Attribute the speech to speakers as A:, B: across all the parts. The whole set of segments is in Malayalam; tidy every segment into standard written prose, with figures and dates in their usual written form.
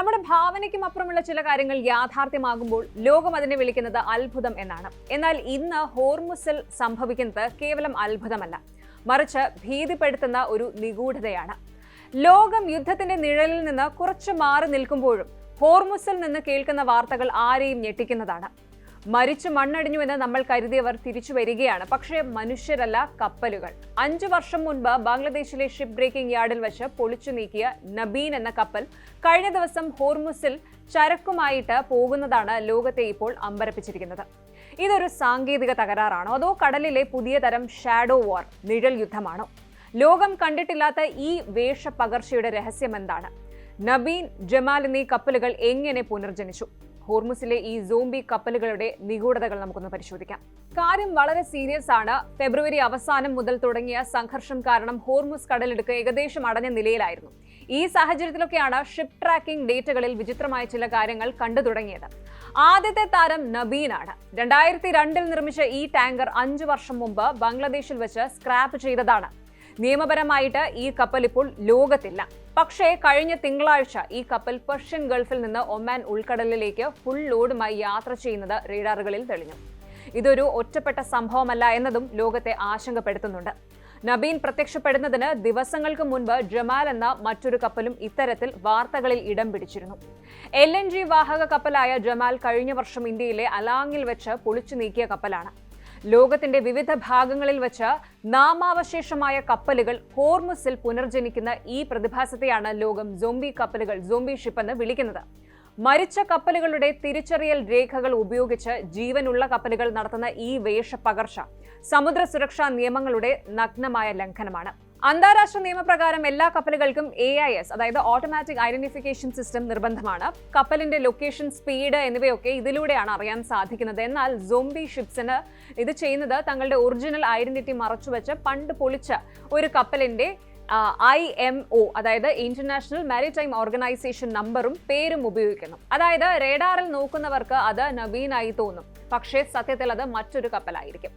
A: നമ്മുടെ ഭാവനയ്ക്കും അപ്പുറമുള്ള ചില കാര്യങ്ങൾ യാഥാർത്ഥ്യമാകുമ്പോൾ ലോകം അതിനെ വിളിക്കുന്നത് അത്ഭുതം എന്നാണ്. എന്നാൽ ഇന്ന് ഹോർമുസിൽ സംഭവിക്കുന്നത് കേവലം അത്ഭുതമല്ല, മറിച്ച് ഭീതിപ്പെടുത്തുന്ന ഒരു നിഗൂഢതയാണ്. ലോകം യുദ്ധത്തിന്റെ നിഴലിൽ നിന്ന് കുറച്ച് മാറി നിൽക്കുമ്പോഴും ഹോർമുസിൽ നിന്ന് കേൾക്കുന്ന വാർത്തകൾ ആരെയും ഞെട്ടിക്കുന്നതാണ്. മരിച്ചു മണ്ണടിഞ്ഞുവെന്ന് നമ്മൾ കരുതിയവർ തിരിച്ചു വരികയാണ്, പക്ഷേ മനുഷ്യരല്ല, കപ്പലുകൾ. 5 വർഷം മുൻപ് ബംഗ്ലാദേശിലെ ഷിപ്പ് ബ്രേക്കിംഗ് യാർഡിൽ വെച്ച് പൊളിച്ചു നീക്കിയ നബീൻ എന്ന കപ്പൽ കഴിഞ്ഞ ദിവസം ഹോർമുസിൽ ചരക്കുമായിട്ട് പോകുന്നതാണ് ലോകത്തെ ഇപ്പോൾ അമ്പരപ്പിച്ചിരിക്കുന്നത്. ഇതൊരു സാങ്കേതിക തകരാറാണോ, അതോ കടലിലെ പുതിയ തരം ഷാഡോ വാർ, നിഴൽ യുദ്ധമാണോ? ലോകം കണ്ടിട്ടില്ലാത്ത ഈ വേഷപ്പകർച്ചയുടെ രഹസ്യം എന്താണ്? നബീൻ, ജമാൽ എന്നീ കപ്പലുകൾ എങ്ങനെ പുനർജനിച്ചു? ഹോർമുസിലെ ഈ സോംബി കപ്പലുകളുടെ നിഗൂഢതകൾ നമുക്കൊന്ന് പരിശോധിക്കാം. കാര്യം വളരെ സീരിയസ് ആണ്. ഫെബ്രുവരി അവസാനം മുതൽ തുടങ്ങിയ സംഘർഷം കാരണം ഹോർമുസ് കടലിടുക്ക് ഏകദേശം അടഞ്ഞ നിലയിലായിരുന്നു. ഈ സാഹചര്യത്തിലൊക്കെയാണ് ഷിപ്പ് ട്രാക്കിംഗ് ഡേറ്റകളിൽ വിചിത്രമായ ചില കാര്യങ്ങൾ കണ്ടു തുടങ്ങിയത്. ആദ്യത്തെ താരം നബീനാണ്. 2002 നിർമ്മിച്ച ഈ ടാങ്കർ 5 വർഷം മുമ്പ് ബംഗ്ലാദേശിൽ വെച്ച് സ്ക്രാപ്പ് ചെയ്തതാണ്. നിയമപരമായിട്ട് ഈ കപ്പൽ ഇപ്പോൾ ലോകത്തില്ല. പക്ഷേ കഴിഞ്ഞ തിങ്കളാഴ്ച ഈ കപ്പൽ പെർഷ്യൻ ഗൾഫിൽ നിന്ന് ഒമാൻ ഉൾക്കടലിലേക്ക് ഫുൾ ലോഡുമായി യാത്ര ചെയ്യുന്നത് റേഡാറുകളിൽ തെളിഞ്ഞു. ഇതൊരു ഒറ്റപ്പെട്ട സംഭവമല്ല എന്നതും ലോകത്തെ ആശങ്കപ്പെടുത്തുന്നുണ്ട്. നബീൻ പ്രത്യക്ഷപ്പെടുന്നതിന് ദിവസങ്ങൾക്ക് മുൻപ് ജമാൽ എന്ന മറ്റൊരു കപ്പലും ഇത്തരത്തിൽ വാർത്തകളിൽ ഇടം പിടിച്ചിരുന്നു. LNG വാഹക കപ്പലായ ജമാൽ കഴിഞ്ഞ വർഷം ഇന്ത്യയിലെ അലാങ്ങിൽ വെച്ച് പൊളിച്ചു നീക്കിയ കപ്പലാണ്. ലോകത്തിന്റെ വിവിധ ഭാഗങ്ങളിൽ വെച്ച് നാമാവശേഷമായ കപ്പലുകൾ ഹോർമുസിൽ പുനർജനിക്കുന്ന ഈ പ്രതിഭാസത്തെയാണ് ലോകം സോംബി കപ്പലുകൾ, സോംബി ഷിപ്പ് എന്ന് വിളിക്കുന്നത്. മരിച്ച കപ്പലുകളുടെ തിരിച്ചറിയൽ രേഖകൾ ഉപയോഗിച്ച് ജീവനുള്ള കപ്പലുകൾ നടത്തുന്ന ഈ വേഷപ്പകർച്ച സമുദ്ര സുരക്ഷാ നിയമങ്ങളുടെ നഗ്നമായ ലംഘനമാണ്. അന്താരാഷ്ട്ര നിയമപ്രകാരം എല്ലാ കപ്പലുകൾക്കും AIS, അതായത് ഓട്ടോമാറ്റിക് ഐഡന്റിഫിക്കേഷൻ സിസ്റ്റം നിർബന്ധമാണ്. കപ്പലിന്റെ ലൊക്കേഷൻ, സ്പീഡ് എന്നിവയൊക്കെ ഇതിലൂടെയാണ് അറിയാൻ സാധിക്കുന്നത്. എന്നാൽ സോംബി ഷിപ്സിന് ഇത് ചെയ്യുന്നത് തങ്ങളുടെ ഒറിജിനൽ ഐഡന്റിറ്റി മറച്ചുവെച്ച് പണ്ട് പൊളിച്ച ഒരു കപ്പലിന്റെ IMO, അതായത് ഇന്റർനാഷണൽ മാരിടൈം ഓർഗനൈസേഷൻ നമ്പറും പേരും ഉപയോഗിക്കുന്നു. അതായത് റേഡാറിൽ നോക്കുന്നവർക്ക് അത് നബീനായി തോന്നും, പക്ഷേ സത്യത്തിൽ അത് മറ്റൊരു കപ്പലായിരിക്കും.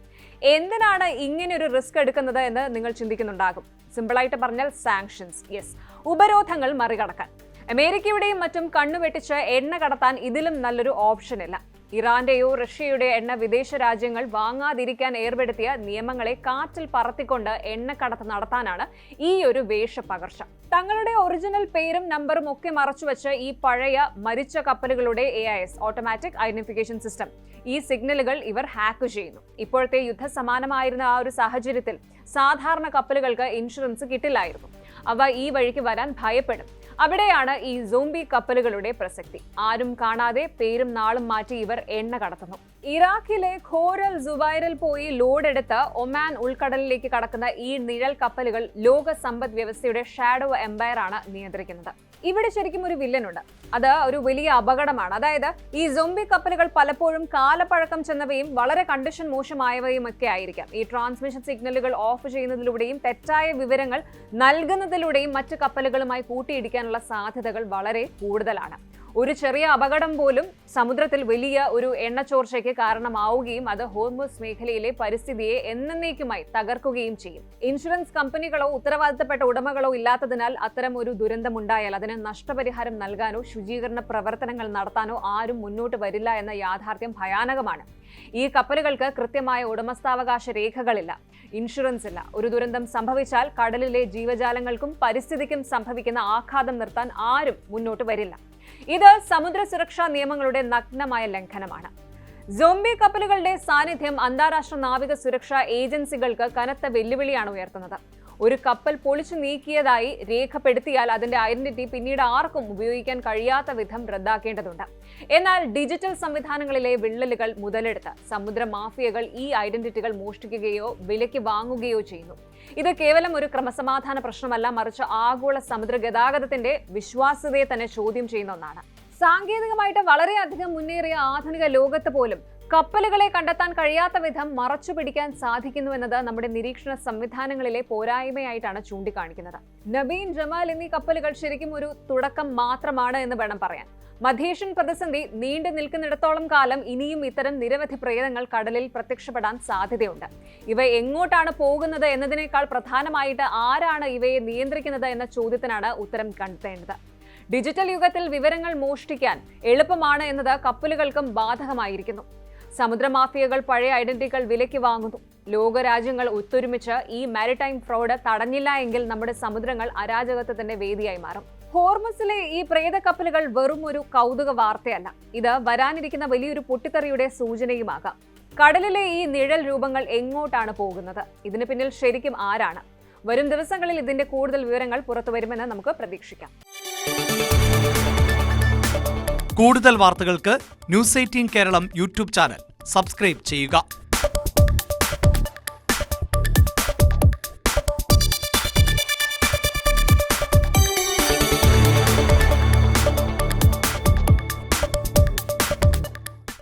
A: എന്തിനാണ് ഇങ്ങനെ ഒരു റിസ്ക് എടുക്കുന്നത് എന്ന് നിങ്ങൾ ചിന്തിക്കുന്നുണ്ടാകും. സിമ്പിളായിട്ട് പറഞ്ഞാൽ സാങ്ഷൻസ്, യെസ്, ഉപരോധങ്ങൾ മറികടക്കാൻ. അമേരിക്കയുടെയും മറ്റും കണ്ണുവെട്ടിച്ച് എണ്ണ കടത്താൻ ഇതിലും നല്ലൊരു ഓപ്ഷൻ ഇല്ല. ഇറാന്റെയോ റഷ്യയുടെയോ എണ്ണ വിദേശ രാജ്യങ്ങൾ വാങ്ങാതിരിക്കാൻ ഏർപ്പെടുത്തിയ നിയമങ്ങളെ കാറ്റിൽ പറത്തിക്കൊണ്ട് എണ്ണക്കടത്ത് നടത്താനാണ് ഈ ഒരു വേഷപ്പകർച്ച. തങ്ങളുടെ ഒറിജിനൽ പേരും നമ്പറും ഒക്കെ മറച്ചുവെച്ച് ഈ പഴയ മരിച്ച കപ്പലുകളുടെ AIS, ഓട്ടോമാറ്റിക് ഐഡന്റിഫിക്കേഷൻ സിസ്റ്റം, ഈ സിഗ്നലുകൾ ഇവർ ഹാക്ക് ചെയ്യുന്നു. ഇപ്പോഴത്തെ യുദ്ധസമാനമായിരുന്ന ആ ഒരു സാഹചര്യത്തിൽ സാധാരണ കപ്പലുകൾക്ക് ഇൻഷുറൻസ് കിട്ടില്ലായിരുന്നു. അവ ഈ വഴിക്ക് വരാൻ ഭയപ്പെടും. അവിടെയാണ് ഈ സോംബി കപ്പലുകളുടെ പ്രസക്തി. ആരും കാണാതെ പേരും നാളും മാറ്റി ഇവർ എണ്ണ കടത്തുന്നു. ഇറാഖിലെ ഖോറൽ സുബൈറിൽ പോയി ലോഡെടുത്ത് ഒമാൻ ഉൾക്കടലിലേക്ക് കടക്കുന്ന ഈ നിഴൽ കപ്പലുകൾ ലോക സമ്പദ് വ്യവസ്ഥയുടെ ഷാഡോ എംപയർ ആണ് നിയന്ത്രിക്കുന്നത്. ഇവിടെ ശരിക്കും ഒരു വില്ലനുണ്ട്. അത് ഒരു വലിയ അപകടമാണ്. അതായത് ഈ സോംബി കപ്പലുകൾ പലപ്പോഴും കാലപ്പഴക്കം ചെന്നവയും വളരെ കണ്ടീഷൻ മോശമായവയും ഒക്കെ ആയിരിക്കാം. ഈ ട്രാൻസ്മിഷൻ സിഗ്നലുകൾ ഓഫ് ചെയ്യുന്നതിലൂടെയും തെറ്റായ വിവരങ്ങൾ നൽകുന്നതിലൂടെയും മറ്റ് കപ്പലുകളുമായി കൂട്ടിയിടിക്കാനുള്ള സാധ്യതകൾ വളരെ കൂടുതലാണ്. ഒരു ചെറിയ അപകടം പോലും സമുദ്രത്തിൽ വലിയ ഒരു എണ്ണച്ചോർച്ചയ്ക്ക് കാരണമാവുകയും അത് ഹോർമുസ് മേഖലയിലെ പരിസ്ഥിതിയെ എന്നേക്കുമായി തകർക്കുകയും ചെയ്യും. ഇൻഷുറൻസ് കമ്പനികളോ ഉത്തരവാദിത്തപ്പെട്ട ഉടമകളോ ഇല്ലാത്തതിനാൽ അത്തരം ഒരു ദുരന്തമുണ്ടായാൽ അതിന് നഷ്ടപരിഹാരം നൽകാനോ ശുചീകരണ പ്രവർത്തനങ്ങൾ നടത്താനോ ആരും മുന്നോട്ട് വരില്ല എന്ന യാഥാർത്ഥ്യം ഭയാനകമാണ്. ഈ കപ്പലുകൾക്ക് കൃത്യമായ ഉടമസ്ഥാവകാശ രേഖകളില്ല, ഇൻഷുറൻസ് ഇല്ല. ഒരു ദുരന്തം സംഭവിച്ചാൽ കടലിലെ ജീവജാലങ്ങൾക്കും പരിസ്ഥിതിക്കും സംഭവിക്കുന്ന ആഘാതം നിർത്താൻ ആരും മുന്നോട്ട് വരില്ല. ഇത് സമുദ്ര സുരക്ഷാ നിയമങ്ങളുടെ നഗ്നമായ ലംഘനമാണ്. സോംബി കപ്പലുകളുടെ സാന്നിധ്യം അന്താരാഷ്ട്ര നാവിക സുരക്ഷാ ഏജൻസികൾക്ക് കനത്ത വെല്ലുവിളിയാണ് ഉയർത്തുന്നത്. ഒരു കപ്പൽ പൊളിച്ചു നീക്കിയതായി രേഖപ്പെടുത്തിയാൽ അതിന്റെ ഐഡന്റിറ്റി പിന്നീട് ആർക്കും ഉപയോഗിക്കാൻ കഴിയാത്ത വിധം റദ്ദാക്കേണ്ടതുണ്ട്. എന്നാൽ ഡിജിറ്റൽ സംവിധാനങ്ങളിലെ വിള്ളലുകൾ മുതലെടുത്ത് സമുദ്ര മാഫിയകൾ ഈ ഐഡന്റിറ്റികൾ മോഷ്ടിക്കുകയോ വിലയ്ക്ക് വാങ്ങുകയോ ചെയ്യുന്നു. ഇത് കേവലം ഒരു ക്രമസമാധാന പ്രശ്നമല്ല, മറിച്ച് ആഗോള സമുദ്ര ഗതാഗതത്തിന്റെ വിശ്വാസ്യതയെ തന്നെ ചോദ്യം ചെയ്യുന്ന ഒന്നാണ്. സാങ്കേതികമായിട്ട് വളരെയധികം മുന്നേറിയ ആധുനിക ലോകത്ത് പോലും കപ്പലുകളെ കണ്ടെത്താൻ കഴിയാത്ത വിധം മറച്ചു പിടിക്കാൻ സാധിക്കുന്നുവെന്നത് നമ്മുടെ നിരീക്ഷണ സംവിധാനങ്ങളിലെ പോരായ്മയായിട്ടാണ് ചൂണ്ടിക്കാണിക്കുന്നത്. നബീൻ, ജമാൽ എന്നീ കപ്പലുകൾ ശരിക്കും ഒരു തുടക്കം മാത്രമാണ് എന്ന് വേണം പറയാൻ. മധ്യേഷ്യൻ പ്രതിസന്ധി നീണ്ടു നിൽക്കുന്നിടത്തോളം കാലം ഇനിയും ഇത്തരം നിരവധി പ്രേതങ്ങൾ കടലിൽ പ്രത്യക്ഷപ്പെടാൻ സാധ്യതയുണ്ട്. ഇവ എങ്ങോട്ടാണ് പോകുന്നത് എന്നതിനേക്കാൾ പ്രധാനമായിട്ട് ആരാണ് ഇവയെ നിയന്ത്രിക്കുന്നത് എന്ന ചോദ്യത്തിനാണ് ഉത്തരം കണ്ടെത്തേണ്ടത്. ഡിജിറ്റൽ യുഗത്തിൽ വിവരങ്ങൾ മോഷ്ടിക്കാൻ എളുപ്പമാണ് എന്നത് കപ്പലുകൾക്കും ബാധകമായിരിക്കുന്നു. സമുദ്രമാഫിയകൾ പഴയ ഐഡന്റിറ്റികൾ വിലയ്ക്ക് വാങ്ങുന്നു. ലോകരാജ്യങ്ങൾ ഒത്തൊരുമിച്ച് ഈ മാരിടൈം ഫ്രോഡ് തടഞ്ഞില്ല എങ്കിൽ നമ്മുടെ സമുദ്രങ്ങൾ അരാജകത്വത്തിന്റെ വേദിയായി മാറും. ഹോർമസിലെ ഈ പ്രേത കപ്പലുകൾ വെറും ഒരു കൗതുക വാർത്തയല്ല, ഇത് വരാനിരിക്കുന്ന വലിയൊരു പൊട്ടിത്തെറിയുടെ സൂചനയുമാകാം. കടലിലെ ഈ നിഴൽ രൂപങ്ങൾ എങ്ങോട്ടാണ് പോകുന്നത്? ഇതിന് പിന്നിൽ ശരിക്കും ആരാണ്? വരും ദിവസങ്ങളിൽ ഇതിന്റെ കൂടുതൽ വിവരങ്ങൾ പുറത്തുവരുമെന്ന് നമുക്ക് പ്രതീക്ഷിക്കാം.
B: കൂടുതൽ വാർത്തകൾക്ക് news 18 Keralam YouTube channel subscribe ചെയ്യുക.